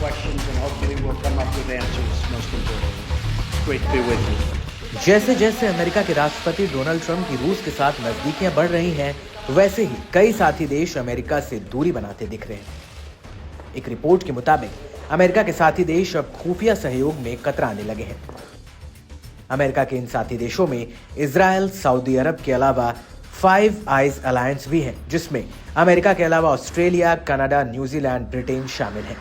questions and hopefully we'll come up with answers, most importantly. Great to be with you. जैसे जैसे America के राष्ट्रपति Donald Trump की रूस के साथ नजदीकियां बढ़ रही हैं, वैसे ही कई साथी देश अमेरिका से दूरी बनाते दिख रहे हैं। एक रिपोर्ट के मुताबिक अमेरिका के साथी देश अब खुफिया सहयोग में कतराने लगे हैं। अमेरिका के इन साथी देशों में इजराइल, सऊदी अरब के अलावा फाइव आइज अलायंस भी है, जिसमें अमेरिका के अलावा ऑस्ट्रेलिया, कनाडा, न्यूजीलैंड, ब्रिटेन शामिल हैं।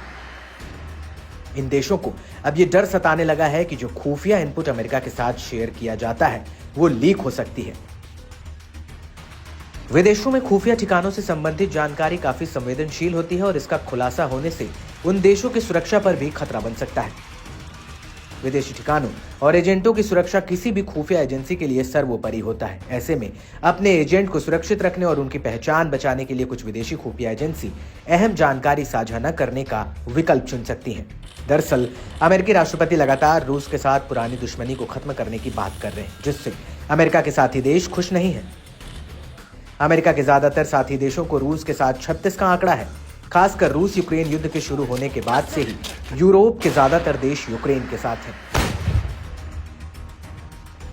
इन देशों को अब ये डर सताने लगा है कि जो खुफिया इनपुट अमेरिका के साथ शेयर किया जाता है वो लीक हो सकती है। विदेशों में खुफिया ठिकानों से संबंधित जानकारी काफी संवेदनशील होती है और इसका खुलासा होने से उन देशों की सुरक्षा पर भी खतरा बन सकता है। विदेशी ठिकानों और एजेंटों की सुरक्षा किसी भी खुफिया एजेंसी के लिए सर्वोपरि होता है। ऐसे में अपने एजेंट को सुरक्षित रखने और उनकी पहचान बचाने के लिए कुछ विदेशी खुफिया एजेंसी अहम जानकारी साझा न करने का विकल्प चुन सकती हैं। दरअसल अमेरिकी राष्ट्रपति लगातार रूस के साथ पुरानी दुश्मनी को खत्म करने की बात कर रहे हैं, जिससे अमेरिका के साथी देश खुश नहीं है। अमेरिका के ज्यादातर साथी देशों को रूस के साथ 36 का आंकड़ा है। खासकर रूस यूक्रेन युद्ध के शुरू होने के बाद से ही यूरोप के ज्यादातर देश यूक्रेन के साथ हैं।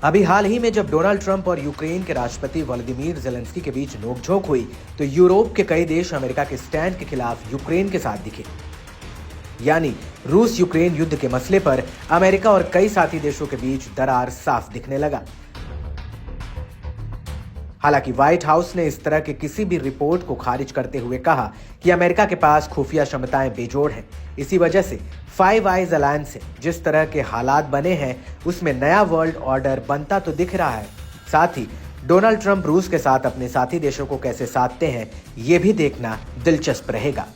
अभी हाल ही में जब डोनाल्ड ट्रंप और यूक्रेन के राष्ट्रपति व्लादिमीर ज़ेलेंस्की के बीच नोकझोंक हुई, तो यूरोप के कई देश अमेरिका के स्टैंड के खिलाफ यूक्रेन के साथ दिखे। यानी रूस यूक्रेन युद्ध के मसले पर अमेरिका और कई साथी देशों के बीच दरार साफ दिखने लगा। हालांकि व्हाइट हाउस ने इस तरह के किसी भी रिपोर्ट को खारिज करते हुए कहा कि अमेरिका के पास खुफिया क्षमताएं बेजोड़ हैं। इसी वजह से फाइव आइज अलायंस से जिस तरह के हालात बने हैं उसमें नया वर्ल्ड ऑर्डर बनता तो दिख रहा है। साथ ही डोनाल्ड ट्रंप रूस के साथ अपने साथी देशों को कैसे साधते हैं, ये भी देखना दिलचस्प रहेगा।